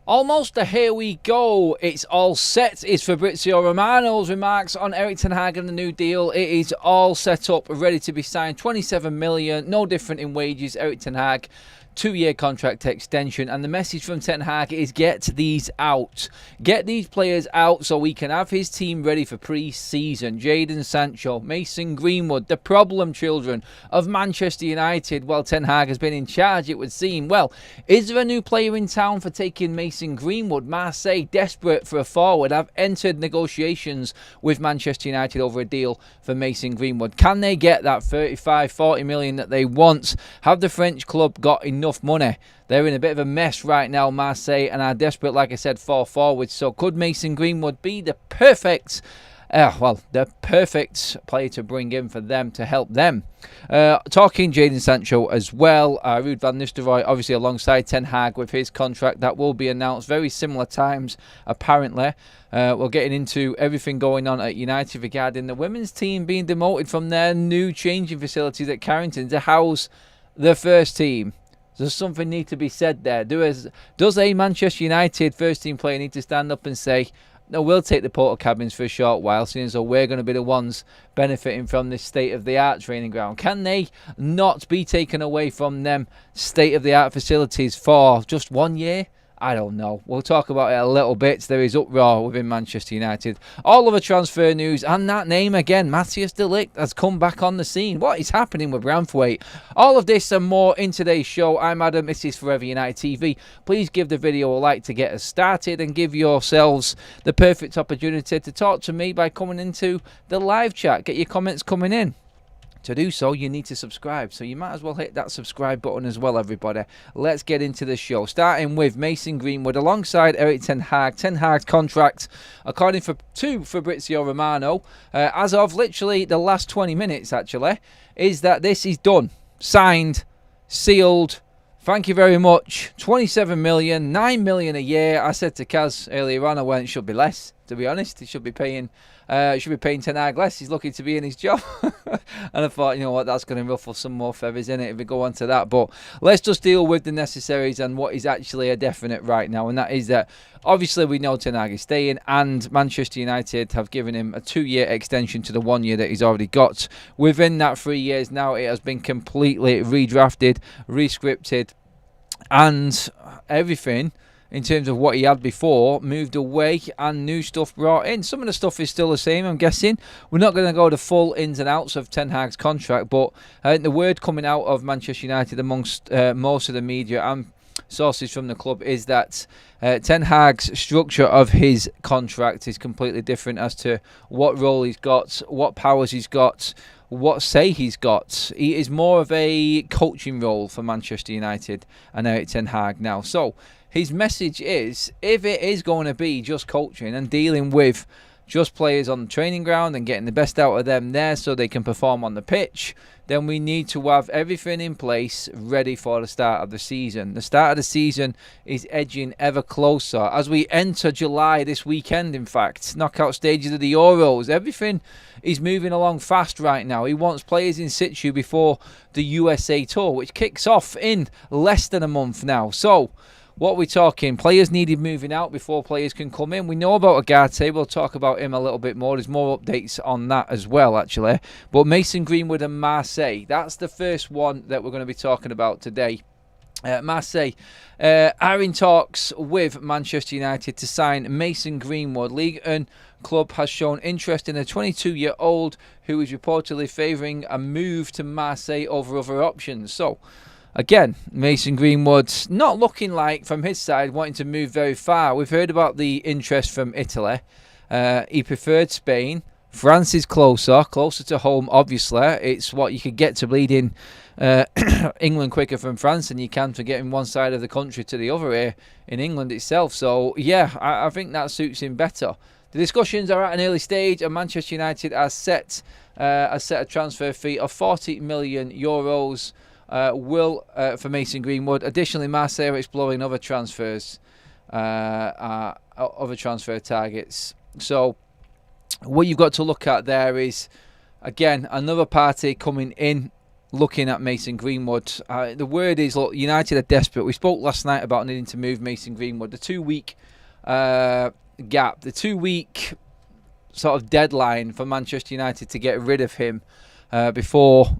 Almost here we go. It's all set. It's Fabrizio Romano's remarks on Erik ten Hag and the new deal. It is all set up, ready to be signed. 27 million, no different in wages. Erik ten Hag, 2-year contract extension, and the message from Ten Hag is get these out. Get these players out so we can have his team ready for pre-season. Jaden Sancho, Mason Greenwood, the problem children of Manchester United. Well, Ten Hag has been in charge, it would seem. Well, is there a new player in town for taking Mason Greenwood? Marseille, desperate for a forward, have entered negotiations with Manchester United over a deal for Mason Greenwood. Can they get that 35-40 million that they want? Have the French club got enough money? They're in a bit of a mess right now, Marseille, and are desperate, like I said, for forwards. So could Mason Greenwood be the perfect player to bring in for them to help them? Talking Jaden Sancho as well. Ruud van Nistelrooy, obviously alongside Ten Hag with his contract that will be announced very similar times, apparently. We're getting into everything going on at United regarding the women's team being demoted from their new changing facilities at Carrington to house the first team. Does something need to be said there? Does a Manchester United first team player need to stand up and say, no, we'll take the portal cabins for a short while, seeing as though we're going to be the ones benefiting from this state-of-the-art training ground? Can they not be taken away from them state-of-the-art facilities for just 1 year? I don't know. We'll talk about it a little bit. There is uproar within Manchester United. All of the transfer news, and that name again, Matthias de Ligt, has come back on the scene. What is happening with Branthwaite? All of this and more in today's show. I'm Adam. This is Forever United TV. Please give the video a like to get us started and give yourselves the perfect opportunity to talk to me by coming into the live chat. Get your comments coming in. To do so, you need to subscribe, so you might as well hit that subscribe button as well, everybody. Let's get into the show, starting with Mason Greenwood alongside Erik ten Hag. Ten Hag's contract, according to Fabrizio Romano, as of literally the last 20 minutes, actually, is that this is done, signed, sealed. Thank you very much. 27 million, 9 million a year. I said to Kaz earlier on, I went, it should be less, to be honest. He should be paying Ten Hag less. He's lucky to be in his job. And I thought, you know what, that's going to ruffle some more feathers in it if we go on to that. But let's just deal with the necessaries and what is actually a definite right now. And that is that obviously we know Ten Hag is staying, and Manchester United have given him a 2-year extension to the 1 year that he's already got. Within that 3 years now, it has been completely redrafted, rescripted, and everything in terms of what he had before moved away and new stuff brought in. Some of the stuff is still the same, I'm guessing. We're not going to go the full ins and outs of Ten Hag's contract, but the word coming out of Manchester United amongst most of the media and sources from the club is that Ten Hag's structure of his contract is completely different as to what role he's got, what powers he's got, what say he's got. He is more of a coaching role for Manchester United and Erik ten Hag now. So his message is, if it is going to be just coaching and dealing with just players on the training ground and getting the best out of them there so they can perform on the pitch, then we need to have everything in place ready for the start of the season. The start of the season is edging ever closer as we enter July this weekend, in fact. Knockout stages of the Euros. Everything is moving along fast right now. He wants players in situ before the USA tour, which kicks off in less than a month now. So what we're talking, players needed moving out before players can come in. We know about Agate. We'll talk about him a little bit more. There's more updates on that as well, actually. But Mason Greenwood and Marseille, that's the first one that we're going to be talking about today. Marseille are in talks with Manchester United to sign Mason Greenwood. Ligue 1 club has shown interest in a 22-year-old who is reportedly favouring a move to Marseille over other options. So again, Mason Greenwood's not looking like, from his side, wanting to move very far. We've heard about the interest from Italy. He preferred Spain. France is closer to home, obviously. It's what you could get to bleeding England quicker from France than you can to getting one side of the country to the other here in England itself. So, yeah, I think that suits him better. The discussions are at an early stage, and Manchester United has set a transfer fee of €40 million. For Mason Greenwood. Additionally, Marseille are exploring other transfers, other transfer targets. So what you've got to look at there is, again, another party coming in looking at Mason Greenwood. The word is, look, United are desperate. We spoke last night about needing to move Mason Greenwood. The 2-week gap, the 2-week sort of deadline for Manchester United to get rid of him before,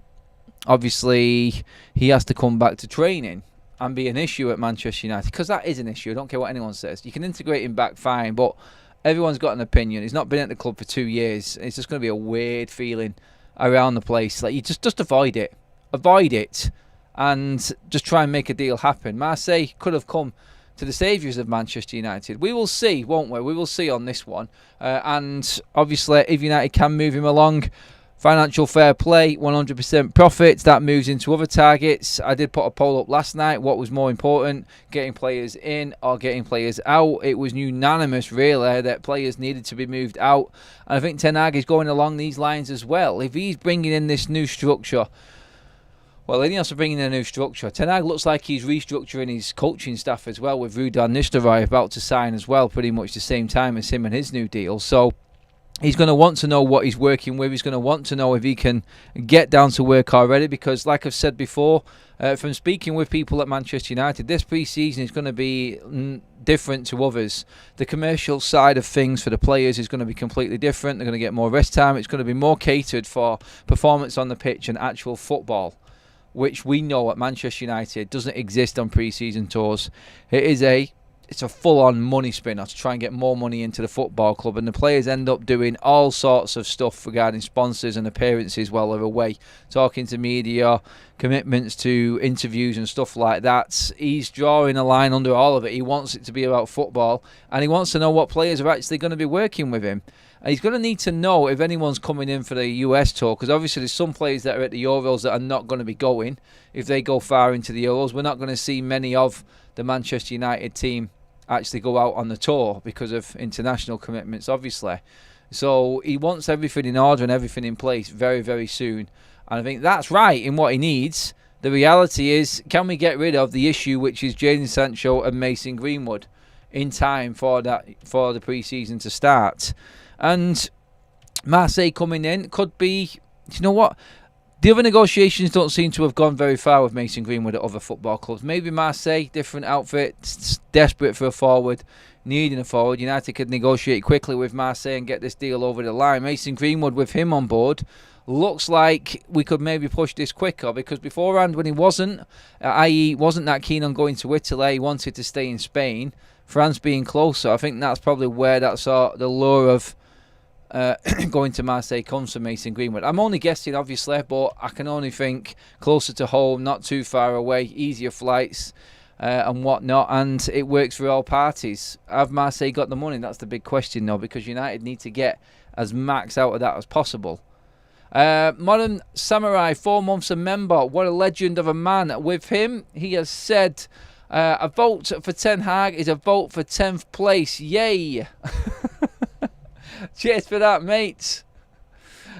obviously, he has to come back to training and be an issue at Manchester United, because that is an issue. I don't care what anyone says. You can integrate him back fine, but everyone's got an opinion. He's not been at the club for 2 years. It's just going to be a weird feeling around the place. Like, you just avoid it. Avoid it and just try and make a deal happen. Marseille could have come to the saviours of Manchester United. We will see, won't we? We will see on this one. And obviously, if United can move him along, financial fair play, 100% profits, that moves into other targets. I did put a poll up last night. What was more important, getting players in or getting players out? It was unanimous, really, that players needed to be moved out. And I think Ten Hag is going along these lines as well. If he's bringing in this new structure, well, he has to bring in a new structure. Ten Hag looks like he's restructuring his coaching staff as well, with Rashford and PSG about to sign as well, pretty much the same time as him and his new deal. So he's going to want to know what he's working with. He's going to want to know if he can get down to work already, because like I've said before, from speaking with people at Manchester United, this pre-season is going to be different to others. The commercial side of things for the players is going to be completely different. They're going to get more rest time. It's going to be more catered for performance on the pitch and actual football, which we know at Manchester United doesn't exist on pre-season tours. It's a full-on money spinner to try and get more money into the football club, and the players end up doing all sorts of stuff regarding sponsors and appearances while they're away, talking to media, commitments to interviews and stuff like that. He's drawing a line under all of it. He wants it to be about football, and he wants to know what players are actually going to be working with him. And he's going to need to know if anyone's coming in for the US tour, because obviously there's some players that are at the Euros that are not going to be going. If they go far into the Euros, we're not going to see many of the Manchester United team actually go out on the tour because of international commitments, obviously. So he wants everything in order and everything in place very, very soon. And I think that's right in what he needs. The reality is, can we get rid of the issue, which is Jaden Sancho and Mason Greenwood, in time for the pre-season to start? And Marseille coming in could be, you know what? The other negotiations don't seem to have gone very far with Mason Greenwood at other football clubs. Maybe Marseille, different outfit, desperate for a forward, needing a forward. United could negotiate quickly with Marseille and get this deal over the line. Mason Greenwood, with him on board, looks like we could maybe push this quicker, because beforehand, when he wasn't, i.e. wasn't that keen on going to Italy, he wanted to stay in Spain, France being closer, I think that's probably where that sort of the lure of going to Marseille comes from Mason Greenwood. I'm only guessing, obviously, but I can only think closer to home, not too far away, easier flights and whatnot, and it works for all parties. Have Marseille got the money? That's the big question, though, because United need to get as max out of that as possible. Modern Samurai, 4 months a member. What a legend of a man. With him, he has said, a vote for Ten Hag is a vote for 10th place. Yay! Cheers for that, mate.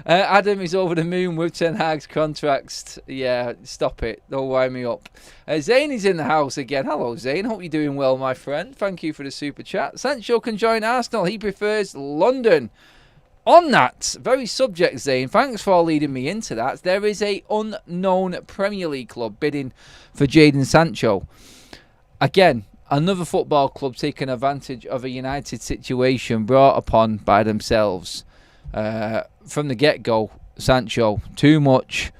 Adam is over the moon with Ten Hag's contracts. Yeah, stop it. Don't wind me up. Zane is in the house again. Hello, Zane. Hope you're doing well, my friend. Thank you for the super chat. Sancho can join Arsenal. He prefers London. On that very subject, Zane, thanks for leading me into that. There is a unknown Premier League club bidding for Jaden Sancho. Again, another football club taking advantage of a United situation brought upon by themselves. From the get-go, Sancho, too much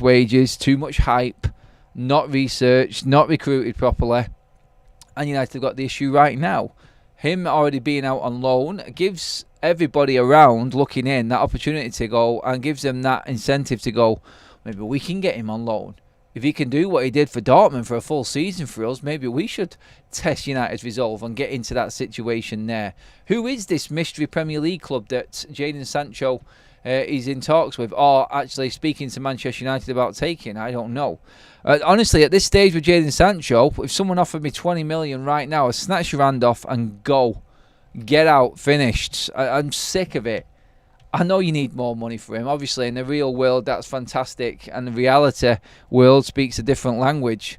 wages, too much hype, not researched, not recruited properly. And United have got the issue right now. Him already being out on loan gives everybody around looking in that opportunity to go, and gives them that incentive to go, maybe we can get him on loan. If he can do what he did for Dortmund for a full season for us, maybe we should test United's resolve and get into that situation there. Who is this mystery Premier League club that Jaden Sancho is in talks with, or actually speaking to Manchester United about taking? I don't know. Honestly, at this stage with Jaden Sancho, if someone offered me 20 million right now, I'd snatch your hand off and go. Get out, finished. I'm sick of it. I know you need more money for him. Obviously, in the real world, that's fantastic. And the reality world speaks a different language.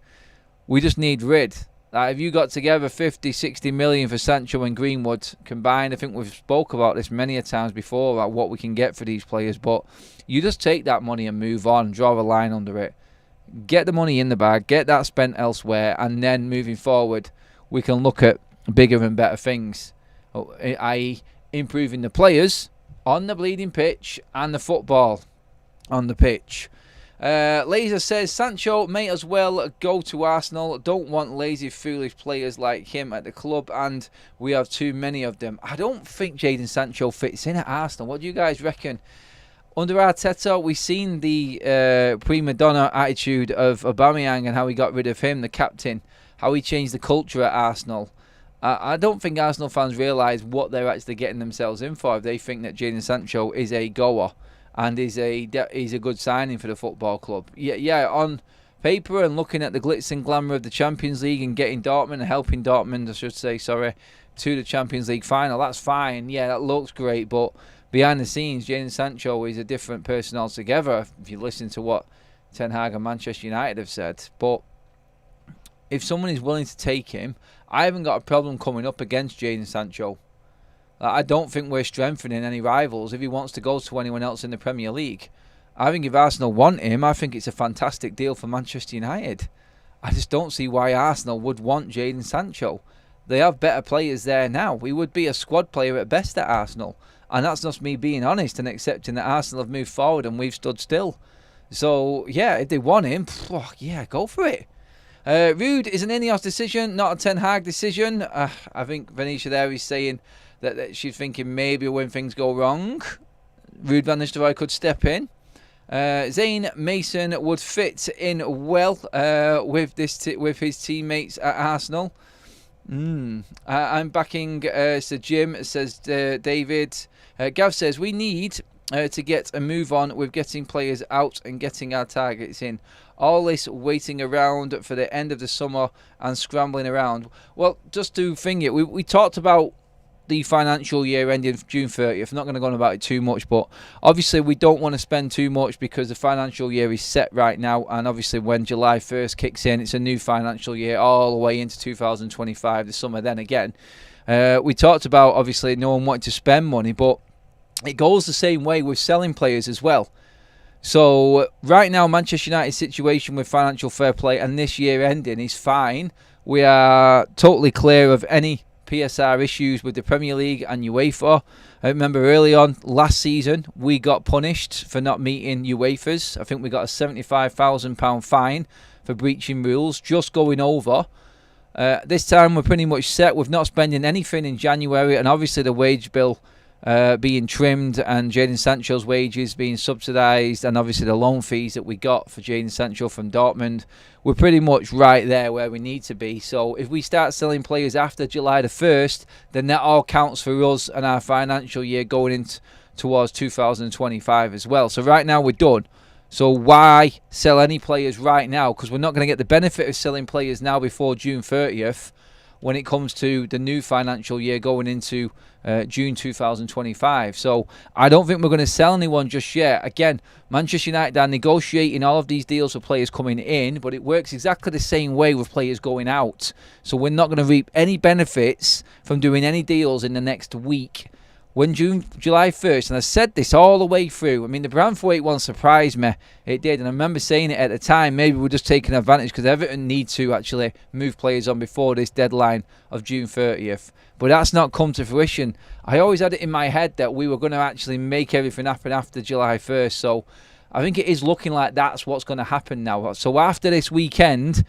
We just need rid If you got together 50, 60 million for Sancho and Greenwood combined, I think we've spoke about this many a times before about what we can get for these players, but you just take that money and move on, draw a line under it. Get the money in the bag, get that spent elsewhere, and then moving forward, we can look at bigger and better things, i.e. improving the players on the bleeding pitch and the football on the pitch. Laser says, Sancho may as well go to Arsenal. Don't want lazy, foolish players like him at the club, and we have too many of them. I don't think Jaden Sancho fits in at Arsenal. What do you guys reckon? Under Arteta, we've seen the prima donna attitude of Aubameyang and how he got rid of him, the captain, how he changed the culture at Arsenal. I don't think Arsenal fans realise what they're actually getting themselves in for if they think that Jaden Sancho is a goer and is a good signing for the football club. Yeah, on paper and looking at the glitz and glamour of the Champions League and getting Dortmund and helping Dortmund, I should say, to the Champions League final, that's fine. Yeah, that looks great, but behind the scenes, Jaden Sancho is a different person altogether if you listen to what Ten Hag and Manchester United have said. But if someone is willing to take him, I haven't got a problem coming up against Jaden Sancho. I don't think we're strengthening any rivals if he wants to go to anyone else in the Premier League. I think if Arsenal want him, I think it's a fantastic deal for Manchester United. I just don't see why Arsenal would want Jaden Sancho. They have better players there now. He would be a squad player at best at Arsenal. And that's just me being honest and accepting that Arsenal have moved forward and we've stood still. So, yeah, if they want him, yeah, go for it. Rude is an Ineos decision, not a Ten Hag decision. I think Venetia there is saying that she's thinking maybe when things go wrong, Ruud van Nistelrooy could step in. Zane Mason would fit in well with his teammates at Arsenal. I'm backing Sir Jim, says David. Gav says we need to get a move on with getting players out and getting our targets in. All this waiting around for the end of the summer and scrambling around. Well, just to thing it, we talked about the financial year ending June 30th. I'm not going to go on about it too much, but obviously we don't want to spend too much because the financial year is set right now, and obviously when July 1st kicks in, it's a new financial year all the way into 2025, the summer then again. We talked about obviously no one wanting to spend money, but it goes the same way with selling players as well. So right now Manchester United's situation with financial fair play and this year ending is fine. We are totally clear of any PSR issues with the Premier League and UEFA. I remember early on last season we got punished for not meeting UEFA's. I think we got a £75,000 fine for breaching rules, just going over. This time we're pretty much set with not spending anything in January, and obviously the wage bill being trimmed and Jaden Sancho's wages being subsidised, and obviously the loan fees that we got for Jaden Sancho from Dortmund. We're pretty much right there where we need to be. So if we start selling players after July the 1st, then that all counts for us and our financial year going into towards 2025 as well. So right now we're done. So why sell any players right now? Because we're not going to get the benefit of selling players now before June 30th when it comes to the new financial year going into June 2025. So I don't think we're going to sell anyone just yet. Again, Manchester United are negotiating all of these deals for players coming in, but it works exactly the same way with players going out. So we're not going to reap any benefits from doing any deals in the next week. When July 1st, and I said this all the way through, I mean, the Branthwaite one surprised me. It did, and I remember saying it at the time, maybe we're just taking advantage because Everton need to actually move players on before this deadline of June 30th. But that's not come to fruition. I always had it in my head that we were going to actually make everything happen after July 1st. So I think it is looking like that's what's going to happen now. So after this weekend,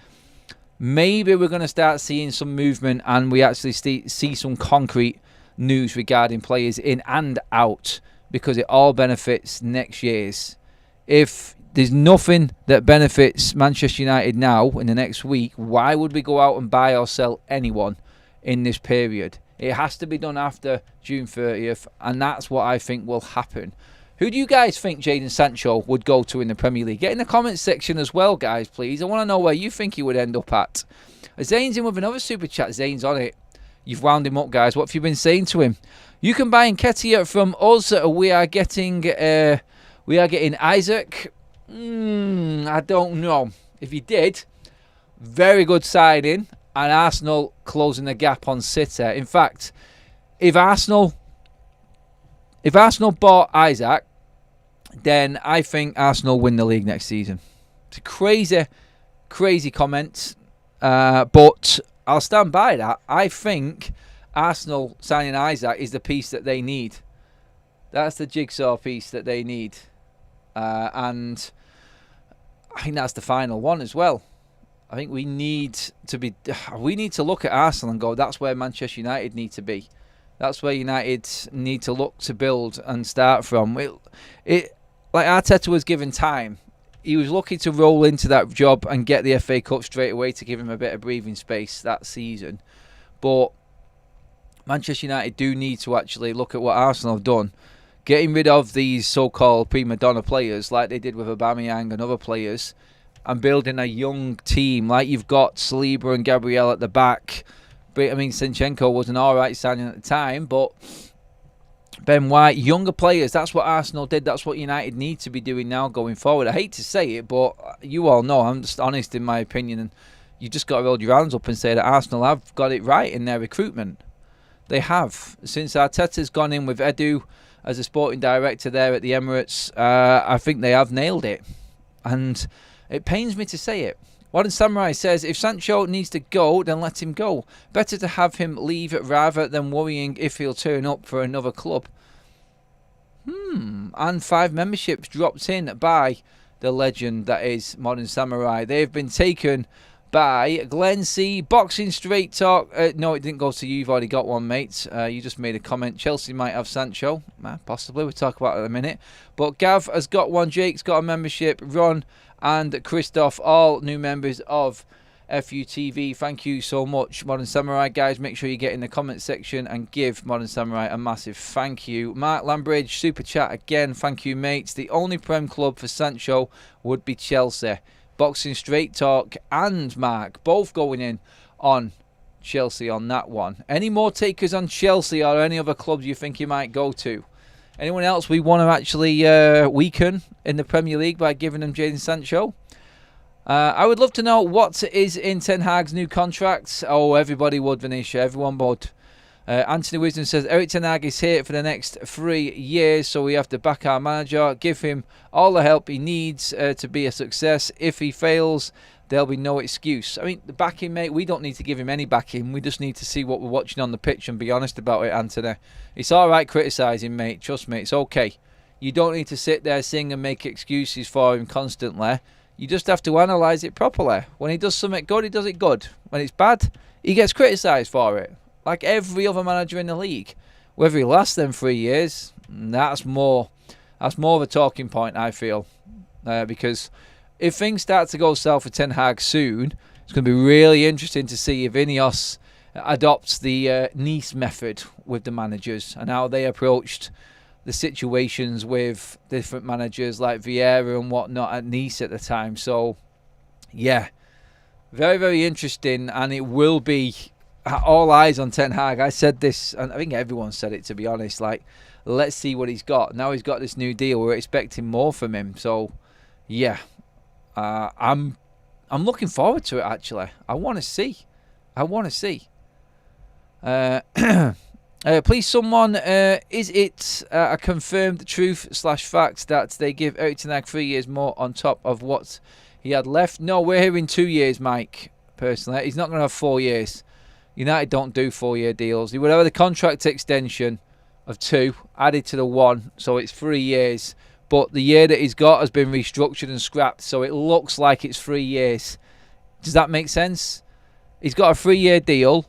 maybe we're going to start seeing some movement and we actually see some concrete news regarding players in and out, because it all benefits next year's. If there's nothing that benefits Manchester United now in the next week, why would we go out and buy or sell anyone in this period? It has to be done after June 30th, and that's what I think will happen. Who do you guys think Jaden Sancho would go to in the Premier League? Get in the comments section as well, guys, please. I want to know where you think he would end up at. Zane's in with another super chat. Zane's on it. You've wound him up, guys. What have you been saying to him? You can buy Nketiah from us. We are getting Isaac. I don't know. If you did, very good signing. and Arsenal closing the gap on City. In fact, if Arsenal bought Isaac, then I think Arsenal win the league next season. It's a crazy comment, but I'll stand by that. I think Arsenal signing Isaac is the piece that they need. That's the jigsaw piece that they need. And I think that's the final one as well. I think we need to look at Arsenal and go, that's where Manchester United need to be. That's where United need to look to build and start from. Like Arteta was given time. He was lucky to roll into that job and get the FA Cup straight away to give him a bit of breathing space that season. But Manchester United do need to actually look at what Arsenal have done. Getting rid of these so-called prima donna players like they did with Aubameyang and other players, and building a young team like you've got Saliba and Gabriel at the back. I mean, Zinchenko was an alright signing at the time, but Ben White, younger players, that's what Arsenal did. That's what United need to be doing now going forward. I hate to say it, but you all know, I'm just honest in my opinion, and you just got to roll your hands up and say that Arsenal have got it right in their recruitment. They have. Since Arteta's gone in with Edu as a sporting director there at the Emirates, I think they have nailed it. And it pains me to say it. Modern Samurai says, if Sancho needs to go, then let him go. Better to have him leave rather than worrying if he'll turn up for another club. And 5 memberships dropped in by the legend that is Modern Samurai. They've been taken by Glenn C. Boxing Straight Talk. No, it didn't go to you. You've already got one, mate. You just made a comment. Chelsea might have Sancho. Possibly. We'll talk about it in a minute. But Gav has got one. Jake's got a membership. Ron and Christoph, all new members of FUTV. Thank you so much, Modern Samurai. Guys, make sure you get in the comment section and give Modern Samurai a massive thank you. Mark Lambridge, super chat again. Thank you, mates. The only Prem club for Sancho would be Chelsea. Boxing Straight Talk and Mark both going in on Chelsea on that one. Any more takers on Chelsea or any other clubs you think you might go to? Anyone else we want to actually weaken in the Premier League by giving them Jaden Sancho? I would love to know what is in Ten Hag's new contract. Oh, everybody would, Venetia. Everyone would. Anthony Wisdom says, Erik Ten Hag is here for the next 3 years, so we have to back our manager, give him all the help he needs to be a success. If he fails, there'll be no excuse. I mean, the backing, mate, we don't need to give him any backing. We just need to see what we're watching on the pitch and be honest about it, Anthony. It's all right criticising, mate. Trust me, it's okay. You don't need to sit there, sing and make excuses for him constantly. You just have to analyse it properly. When he does something good, he does it good. When it's bad, he gets criticised for it. Like every other manager in the league. Whether he lasts them 3 years, that's more of a talking point, I feel. Because if things start to go south for Ten Hag soon, it's going to be really interesting to see if Ineos adopts the Nice method with the managers and how they approached the situations with different managers like Vieira and whatnot at Nice at the time. So, yeah, very, very interesting, and it will be all eyes on Ten Hag. I said this, and I think everyone said it, to be honest. Like, let's see what he's got. Now he's got this new deal. We're expecting more from him. So, yeah, I'm looking forward to it. Actually, I want to see. Please, someone, is it a confirmed truth/fact that they give Erik Ten Hag 3 years more on top of what he had left? No, we're hearing 2 years, Mike. Personally, he's not going to have 4 years. United don't do 4-year deals. He would have the contract extension of 2 added to the 1, so it's 3 years. But the year that he's got has been restructured and scrapped, so it looks like it's 3 years. Does that make sense? He's got a 3-year deal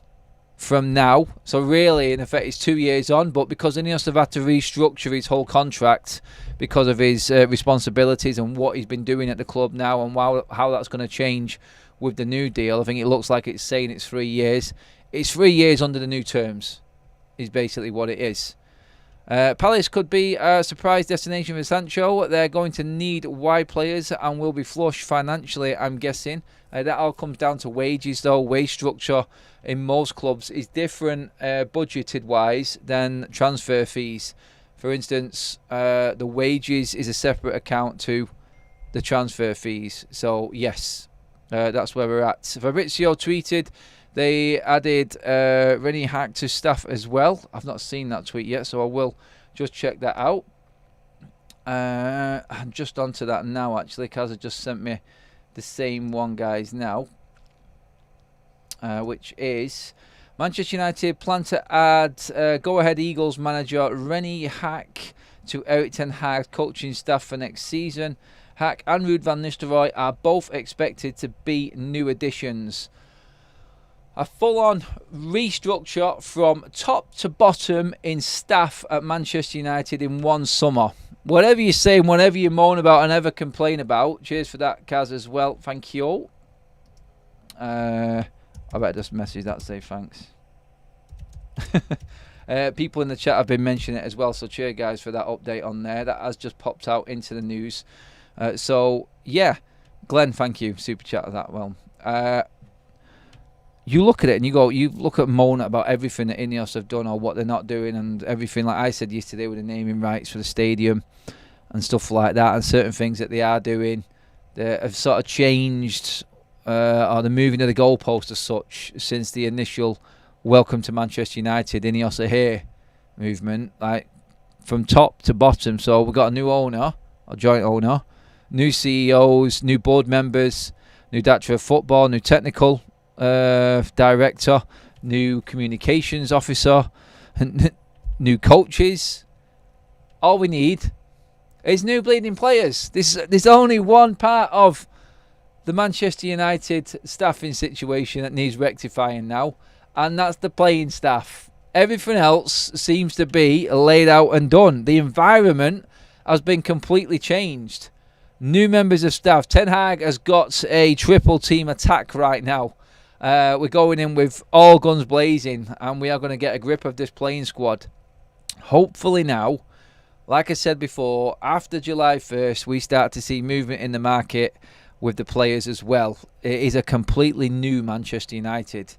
from now, so really, in effect, it's 2 years on. But because Ineos have had to restructure his whole contract because of his responsibilities and what he's been doing at the club now and how that's going to change with the new deal, I think it looks like it's saying it's 3 years. It's 3 years under the new terms, is basically what it is. Palace could be a surprise destination for Sancho. They're going to need wide players and will be flush financially, I'm guessing. That all comes down to wages, though. Wage structure in most clubs is different budgeted-wise than transfer fees. For instance, the wages is a separate account to the transfer fees. So, yes, that's where we're at. Fabrizio tweeted They added Rennie Hack to staff as well. I've not seen that tweet yet, so I will just check that out. I'm just onto that now, actually. Kaz just sent me the same one, guys, now. Which is Manchester United plan to add go-ahead Eagles manager Rennie Hack to Erik ten Hag's coaching staff for next season. Hack and Ruud van Nistelrooy are both expected to be new additions. A full-on restructure from top to bottom in staff at Manchester United in one summer. Whatever you say, whatever you moan about and ever complain about. Cheers for that, Kaz, as well. Thank you all. I better just message that, say thanks. People in the chat have been mentioning it as well, so cheer, guys, for that update on there. That has just popped out into the news. So, yeah. Glenn, thank you. Super chat of that. Well, you look at it and you look at moan about everything that Ineos have done or what they're not doing and everything, like I said yesterday with the naming rights for the stadium and stuff like that, and certain things that they are doing that have sort of changed or the moving of the goalpost as such since the initial welcome to Manchester United, Ineos are here movement, like from top to bottom. So we've got a new owner, or joint owner, new CEOs, new board members, new director of football, new technical director, new communications officer, new coaches. All we need is new bleeding players. There's only one part of the Manchester United staffing situation that needs rectifying now, and that's the playing staff. Everything else seems to be laid out and done. The environment has been completely changed. New members of staff. Ten Hag has got a triple team attack right now. We're going in with all guns blazing, and we are going to get a grip of this playing squad. Hopefully now, like I said before, after July 1st, we start to see movement in the market with the players as well. It is a completely new Manchester United.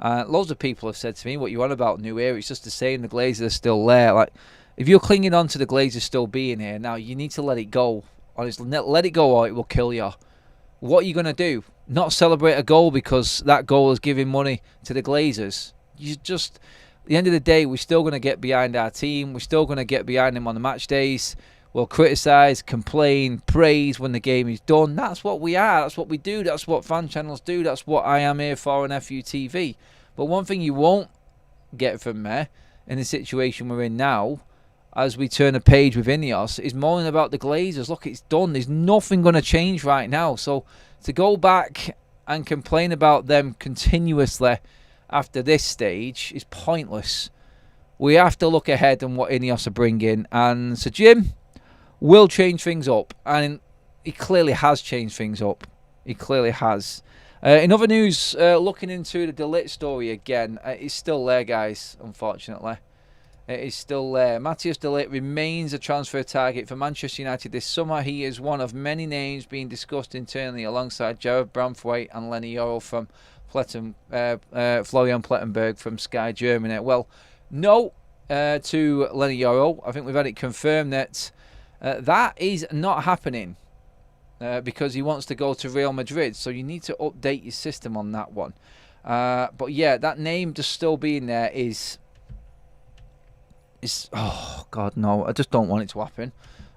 Loads of people have said to me, what you want about new era? It's just the same, the Glazers are still there. Like, if you're clinging on to the Glazers still being here, now you need to let it go. Honestly, let it go or it will kill you. What are you going to do? Not celebrate a goal because that goal is giving money to the Glazers. You just, at the end of the day, we're still going to get behind our team. We're still going to get behind them on the match days. We'll criticise, complain, praise when the game is done. That's what we are. That's what we do. That's what fan channels do. That's what I am here for on FUTV. But one thing you won't get from me in the situation we're in now, as we turn a page with Ineos, is moaning about the Glazers. Look, it's done. There's nothing going to change right now. So to go back and complain about them continuously after this stage is pointless. We have to look ahead on what Ineos are bringing. And Sir Jim will change things up. And he clearly has changed things up. He clearly has. In other news, looking into the De Ligt story again, it's still there, guys, unfortunately. It is still there. Matthias De Ligt remains a transfer target for Manchester United this summer. He is one of many names being discussed internally alongside Jared Branthwaite and Lenny Yoro from Florian Plettenberg from Sky Germany. Well, no to Lenny Yoro. I think we've had it confirmed that that is not happening because he wants to go to Real Madrid. So you need to update your system on that one. But yeah, that name just still being there is... oh God, no! I just don't want it to happen.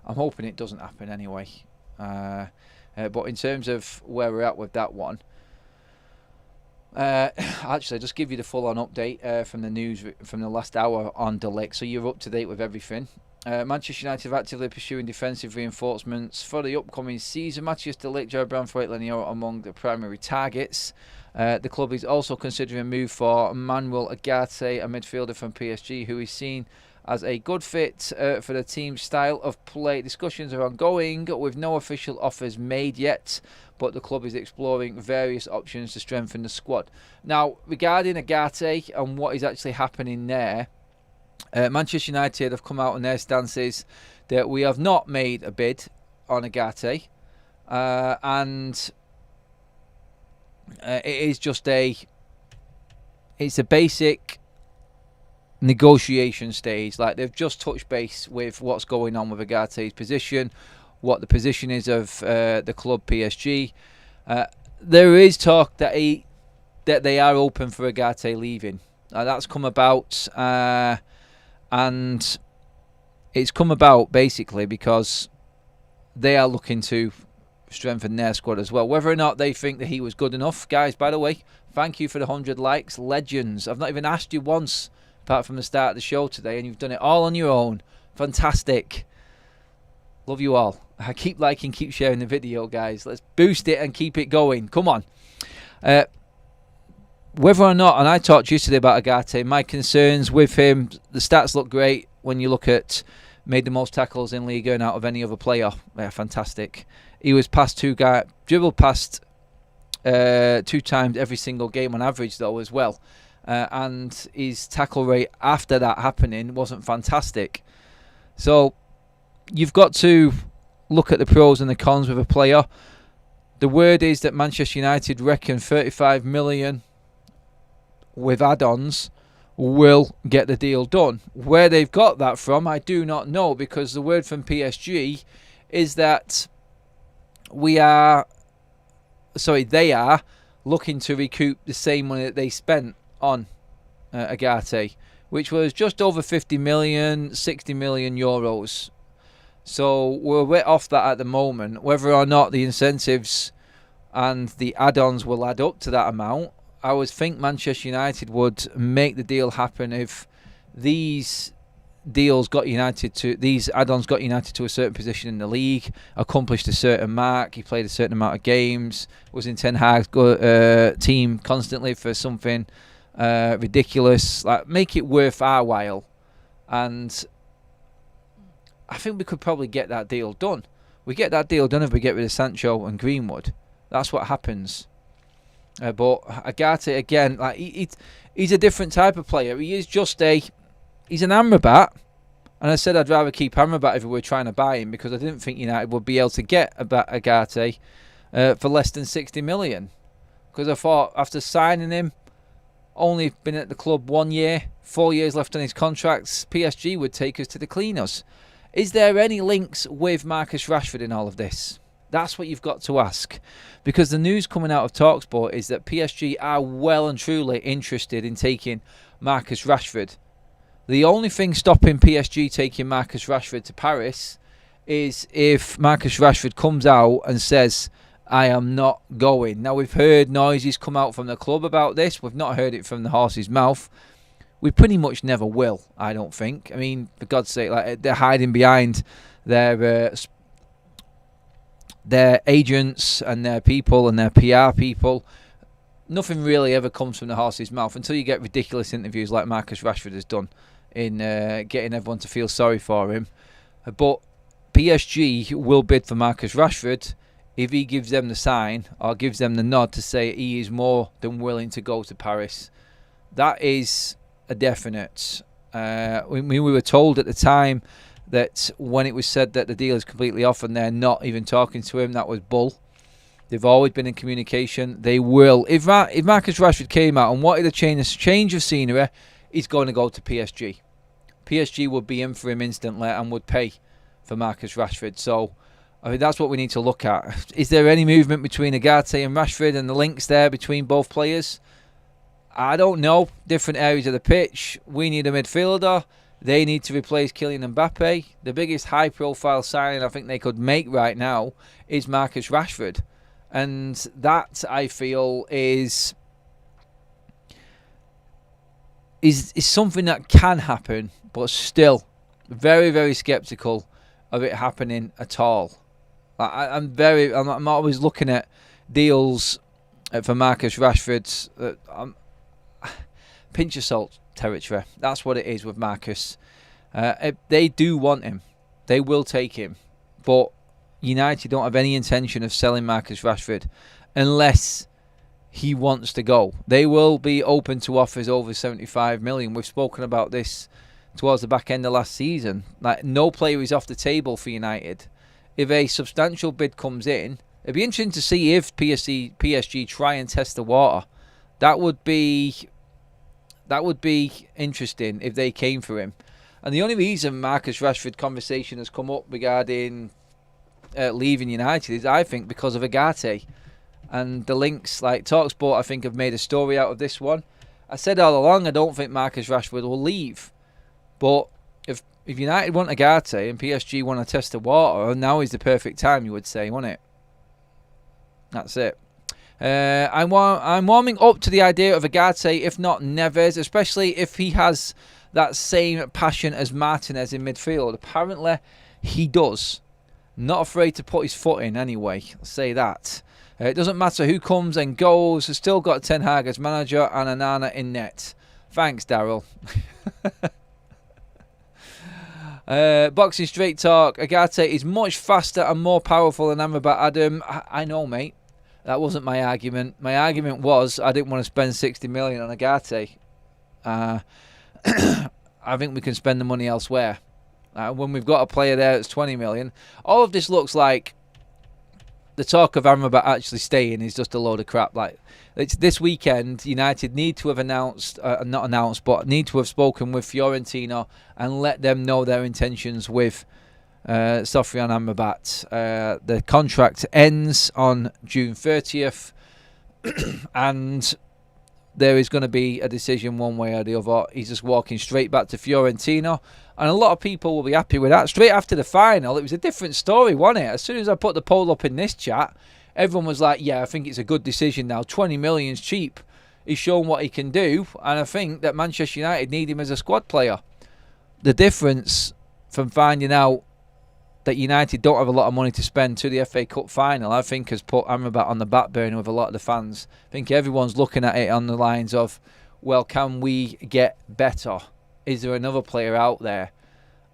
I'm hoping it doesn't happen anyway. But in terms of where we're at with that one, actually, just give you the full-on update from the news from the last hour on De Ligt, so you're up to date with everything. Manchester United are actively pursuing defensive reinforcements for the upcoming season. Matthias De Ligt, Jared Branthwaite, Lenny Yoro among the primary targets. The club is also considering a move for Manuel Ugarte, a midfielder from PSG, who is seen as a good fit for the team's style of play. Discussions are ongoing with no official offers made yet, but the club is exploring various options to strengthen the squad. Now, regarding Ugarte and what is actually happening there, Manchester United have come out on their stances that we have not made a bid on Ugarte, and it is just it's a basic negotiation stage. Like, they've just touched base with what's going on with Ugarte's position, what the position is of the club PSG. There is talk that he that they are open for Agate leaving. That's come about, and it's come about basically because they are looking to strengthen their squad as well. Whether or not they think that he was good enough, guys, by the way, thank you for the 100 likes. Legends. I've not even asked you once, apart from the start of the show today, and you've done it all on your own. Fantastic. Love you all. Keep liking, keep sharing the video, guys. Let's boost it and keep it going. Come on. Whether or not, and I talked yesterday about Agate, my concerns with him, the stats look great when you look at made the most tackles in Liga and out of any other player. Yeah, fantastic. He was past dribbled past 2 times every single game on average, though, as well. And his tackle rate after that happening wasn't fantastic. So you've got to look at the pros and the cons with a player. The word is that Manchester United reckon 35 million with add-ons will get the deal done. Where they've got that from, I do not know, because the word from PSG is that they are looking to recoup the same money that they spent on Agate, which was just over 50 million, 60 million euros. So we're a bit off that at the moment. Whether or not the incentives and the add-ons will add up to that amount, I would think Manchester United would make the deal happen if these add-ons got United to a certain position in the league, accomplished a certain mark, he played a certain amount of games, was in Ten Hag's team constantly for something ridiculous. Like, make it worth our while, and I think we could probably get that deal done. We get that deal done if we get rid of Sancho and Greenwood. That's what happens. But Agate, again, like he's a different type of player. He is just he's an Amrabat. And I said I'd rather keep Amrabat if we were trying to buy him, because I didn't think United would be able to get Agate for less than 60 million. Because I thought after signing him, only been at the club 1 year, 4 years left on his contracts, PSG would take us to the cleaners. Is there any links with Marcus Rashford in all of this? That's what you've got to ask. Because the news coming out of TalkSport is that PSG are well and truly interested in taking Marcus Rashford. The only thing stopping PSG taking Marcus Rashford to Paris is if Marcus Rashford comes out and says, I am not going. Now, we've heard noises come out from the club about this. We've not heard it from the horse's mouth. We pretty much never will, I don't think. I mean, for God's sake, like, they're hiding behind their agents and their people and their PR people. Nothing really ever comes from the horse's mouth until you get ridiculous interviews like Marcus Rashford has done in getting everyone to feel sorry for him. But PSG will bid for Marcus Rashford if he gives them the sign or gives them the nod to say he is more than willing to go to Paris. That is a definite. We were told at the time that when it was said that the deal is completely off and they're not even talking to him, that was bull. They've always been in communication. They will. If Marcus Rashford came out and wanted a change of scenery, he's going to go to PSG. PSG would be in for him instantly and would pay for Marcus Rashford. So I mean, that's what we need to look at. Is there any movement between Agate and Rashford and the links there between both players? I don't know. Different areas of the pitch. We need a midfielder. They need to replace Kylian Mbappe. The biggest high-profile signing I think they could make right now is Marcus Rashford. And that, I feel, is something that can happen, but still very, very sceptical of it happening at all. I'm always looking at deals for Marcus Rashford. Pinch of salt territory. That's what it is with Marcus. If they do want him, they will take him. But United don't have any intention of selling Marcus Rashford unless he wants to go. They will be open to offers over 75 million. We've spoken about this towards the back end of last season. Like, no player is off the table for United. If a substantial bid comes in, it'd be interesting to see if PSG try and test the water. That would be interesting if they came for him. And the only reason Marcus Rashford conversation has come up regarding leaving United is, I think, because of Agate. And the links, like TalkSport, I think have made a story out of this one. I said all along I don't think Marcus Rashford will leave. But if United want Agate and PSG want to test the water, now is the perfect time, you would say, wouldn't it? That's it. I'm warming up to the idea of Agate, if not Neves, especially if he has that same passion as Martinez in midfield. Apparently, he does. Not afraid to put his foot in anyway, I'll say that. It doesn't matter who comes and goes. Has still got Ten Hag as manager and Anana in net. Thanks, Daryl. Boxing straight talk. Agate is much faster and more powerful than Amrabat. Adam, I know, mate. That wasn't my argument. My argument was I didn't want to spend 60 million on Agate. I think we can spend the money elsewhere. When we've got a player there that's 20 million. All of this looks like the talk of Amrabat actually staying is just a load of crap. Like, it's this weekend, United need to have need to have spoken with Fiorentina and let them know their intentions with Sofian Amrabat. The contract ends on June 30th, and there is going to be a decision one way or the other. He's just walking straight back to Fiorentina, and a lot of people will be happy with that. Straight after the final, it was a different story, wasn't it? As soon as I put the poll up in this chat, everyone was like, yeah, I think it's a good decision now. 20 million's cheap. He's shown what he can do, and I think that Manchester United need him as a squad player. The difference from finding out that United don't have a lot of money to spend to the FA Cup final, I think has put Amrabat on the back burner with a lot of the fans. I think everyone's looking at it on the lines of, well, can we get better? Is there another player out there?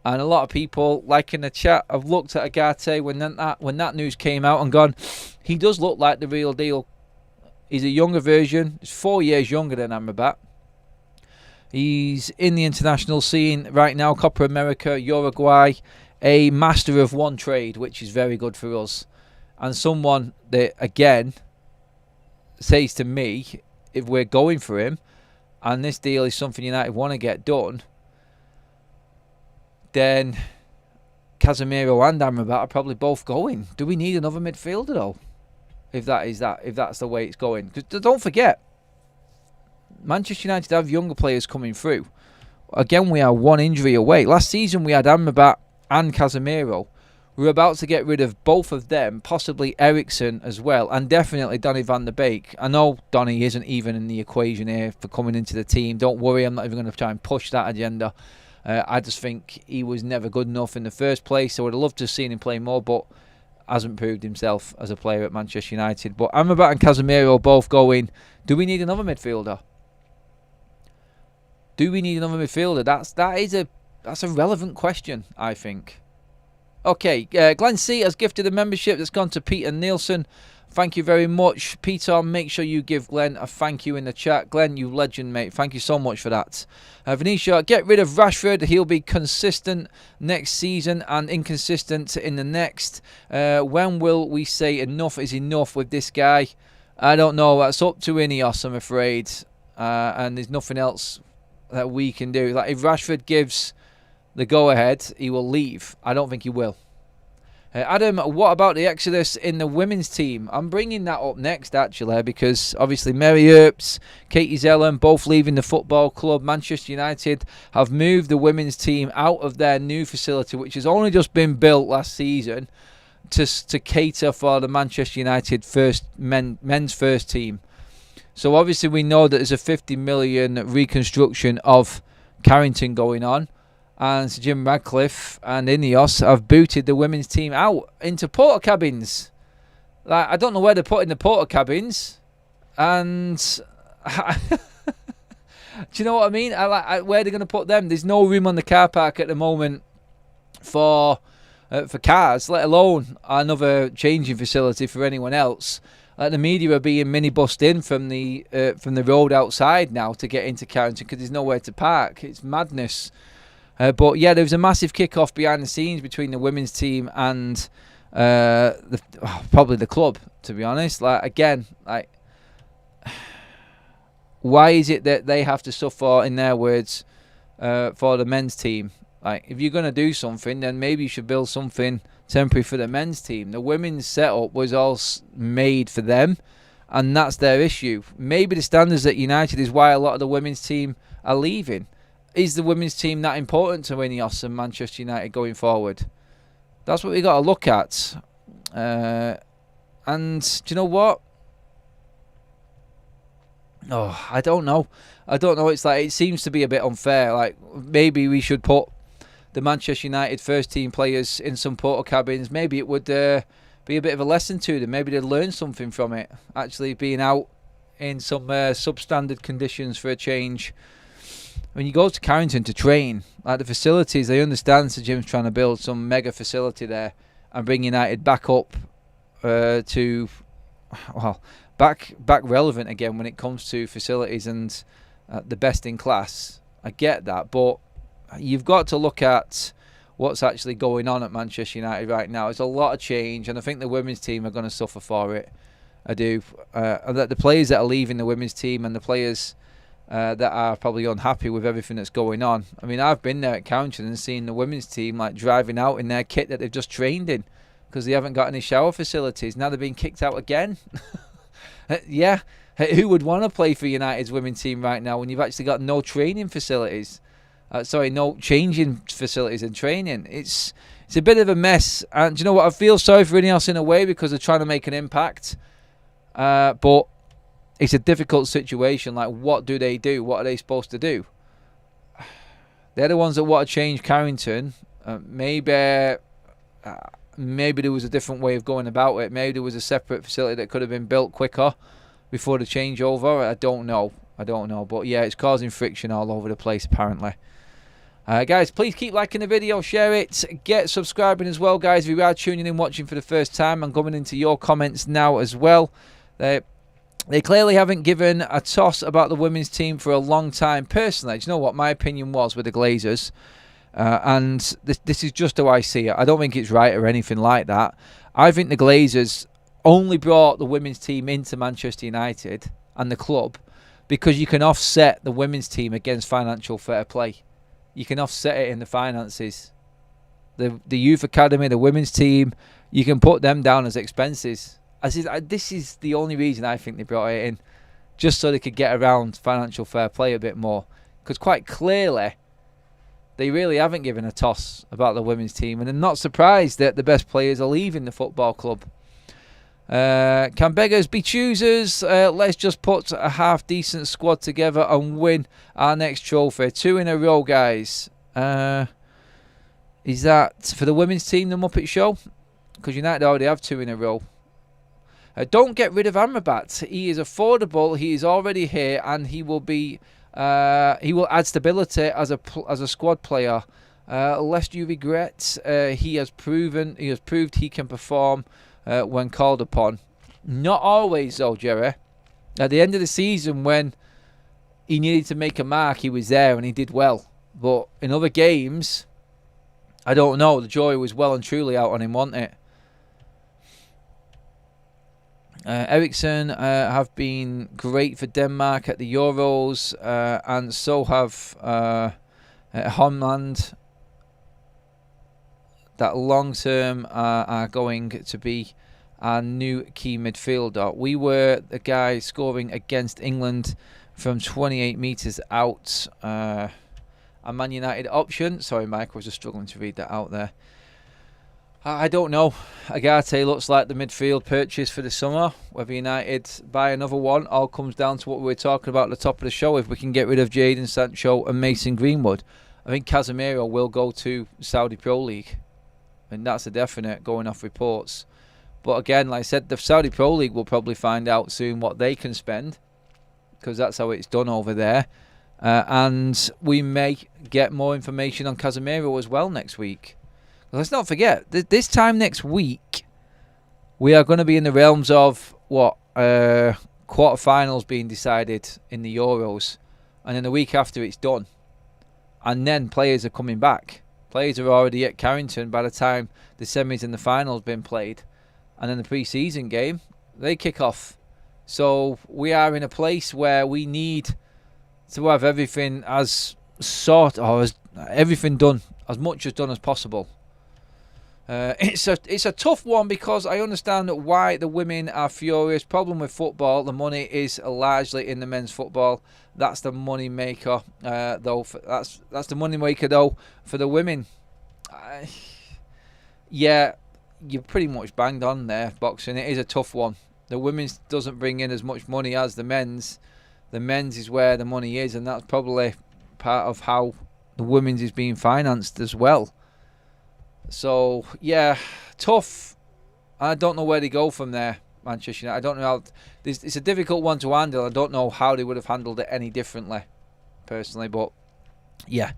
And a lot of people, like in the chat, have looked at Agate when that news came out and gone, he does look like the real deal. He's a younger version. He's 4 years younger than Amrabat. He's in the international scene right now, Copa America, Uruguay, a master of one trade, which is very good for us. And someone that, again, says to me, if we're going for him, and this deal is something United want to get done, then Casemiro and Amrabat are probably both going. Do we need another midfielder, though? If that's the way it's going. Because don't forget, Manchester United have younger players coming through. Again, we are one injury away. Last season, we had Amrabat and Casemiro. We're about to get rid of both of them, possibly Eriksen as well, and definitely Donny van der Beek. I know Donny isn't even in the equation here for coming into the team. Don't worry, I'm not even going to try and push that agenda. I just think he was never good enough in the first place. I would have loved to have seen him play more, but hasn't proved himself as a player at Manchester United. But Amrabat and Casemiro both going, do we need another midfielder? Do we need another midfielder? That's a relevant question, I think. Okay, Glenn C has gifted a membership that's gone to Peter Nielsen. Thank you very much. Peter, make sure you give Glenn a thank you in the chat. Glenn, you legend, mate. Thank you so much for that. Venetia, get rid of Rashford. He'll be consistent next season and inconsistent in the next. When will we say enough is enough with this guy? I don't know. That's up to Ineos, I'm afraid. And there's nothing else that we can do. Like, if Rashford gives the go-ahead, he will leave. I don't think he will. Adam, what about the exodus in the women's team? I'm bringing that up next, actually, because obviously Mary Earps, Katie Zellen, both leaving the football club. Manchester United have moved the women's team out of their new facility, which has only just been built last season, to cater for the Manchester United men's first team. So obviously we know that there's a 50 million reconstruction of Carrington going on. And Sir Jim Radcliffe and Ineos have booted the women's team out into porter cabins. Like, I don't know where they're putting the porter cabins. And do you know what I mean? Where they're going to put them? There's no room on the car park at the moment for cars, let alone another changing facility for anyone else. The media are being minibused in from the road outside now to get into Carrington because there's nowhere to park. It's madness. But yeah, there was a massive kick-off behind the scenes between the women's team and probably the club, to be honest. Why is it that they have to suffer, in their words, for the men's team? Like, if you're going to do something, then maybe you should build something temporary for the men's team. The women's setup was all made for them. and that's their issue. Maybe the standards at United is why a lot of the women's team are leaving. Is the women's team that important to Ineos and Manchester United going forward? That's what we got to look at. And do you know what? Oh, I don't know. It's like, it seems to be a bit unfair. Like, maybe we should put the Manchester United first team players in some porta cabins. Maybe it would be a bit of a lesson to them. Maybe they'd learn something from it. Actually being out in some substandard conditions for a change. When you go to Carrington to train, like the facilities, they understand Sir Jim's trying to build some mega facility there and bring United back up to, well, back relevant again when it comes to facilities and the best in class. I get that, but you've got to look at what's actually going on at Manchester United right now. There's a lot of change, and I think the women's team are going to suffer for it. I do. That the players that are leaving the women's team and the players that are probably unhappy with everything that's going on. I mean, I've been there at Carrington and seen the women's team like driving out in their kit that they've just trained in because they haven't got any shower facilities. Now they're being kicked out again. Yeah, who would want to play for United's women's team right now when you've actually got no training facilities? No changing facilities and training. It's a bit of a mess. And do you know what? I feel sorry for Ineos in a way because they're trying to make an impact. But it's a difficult situation. Like, what do they do? What are they supposed to do? They're the ones that want to change Carrington. Maybe there was a different way of going about it. Maybe there was a separate facility that could have been built quicker before the changeover. I don't know. But yeah, it's causing friction all over the place apparently. Guys, please keep liking the video, share it, get subscribing as well, guys. If you are tuning in, watching for the first time, I'm coming into your comments now as well. They clearly haven't given a toss about the women's team for a long time. Personally, do you know what my opinion was with the Glazers? And this is just how I see it. I don't think it's right or anything like that. I think the Glazers only brought the women's team into Manchester United and the club because you can offset the women's team against financial fair play. You can offset it in the finances. The youth academy, the women's team, you can put them down as expenses. This is the only reason I think they brought it in, just so they could get around financial fair play a bit more. Because quite clearly, they really haven't given a toss about the women's team, and I'm not surprised that the best players are leaving the football club. Can beggars be choosers? Let's just put a half-decent squad together and win our next trophy. 2 in a row, guys. Is that for the women's team, the Muppet Show? Because United already have 2 in a row. Don't get rid of Amrabat. He is affordable. He is already here, and he will be. He will add stability as a squad player. Lest you regret, he has proved he can perform when called upon. Not always, though, Jerry. At the end of the season, when he needed to make a mark, he was there and he did well. But in other games, I don't know. The joy was well and truly out on him, wasn't it? Eriksen have been great for Denmark at the Euros, and so have Holland. That long term are going to be our new key midfielder. We were the guy scoring against England from 28 metres out. A Man United option. Sorry, Mike, I was just struggling to read that out there. I don't know. Agate looks like the midfield purchase for the summer. Whether United buy another one all comes down to what we were talking about at the top of the show. If we can get rid of Jaden Sancho and Mason Greenwood, I think Casemiro will go to Saudi Pro League. And that's a definite, going off reports. But again, like I said, the Saudi Pro League will probably find out soon what they can spend, because that's how it's done over there. And we may get more information on Casemiro as well next week. Let's not forget, this time next week, we are going to be in the realms of, quarterfinals being decided in the Euros. And then the week after, it's done. And then players are coming back. Players are already at Carrington by the time the semis and the finals have been played. And then the pre-season game, they kick off. So we are in a place where we need to have everything everything done, as much as done as possible. It's a tough one because I understand why the women are furious. Problem with football, the money is largely in the men's football. That's the money maker, though. That's the money maker though for the women. Yeah, you're pretty much banged on there. Boxing, it is a tough one. The women's doesn't bring in as much money as the men's. The men's is where the money is, and that's probably part of how the women's is being financed as well. So, yeah, tough. I don't know where they go from there, Manchester United. I don't know how... It's a difficult one to handle. I don't know how they would have handled it any differently, personally. But, yeah,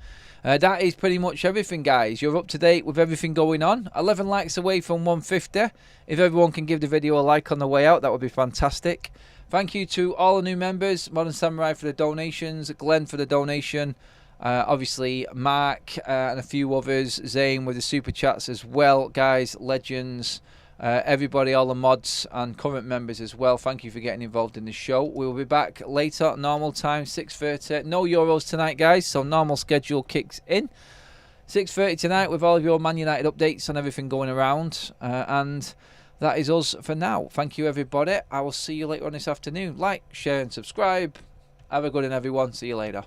that is pretty much everything, guys. You're up to date with everything going on. 11 likes away from 150. If everyone can give the video a like on the way out, that would be fantastic. Thank you to all the new members. Modern Samurai for the donations. Glenn for the donation. Obviously Mark and a few others, Zane with the super chats as well, guys, legends, everybody, all the mods and current members as well. Thank you for getting involved in the show. We will be back later, normal time, 6:30. No Euros tonight, guys, so normal schedule kicks in 6:30 tonight with all of your Man United updates and everything going around, and that is us for now. Thank you, everybody. I will see you later on this afternoon. Like, share and subscribe. Have a good one, everyone. See you later.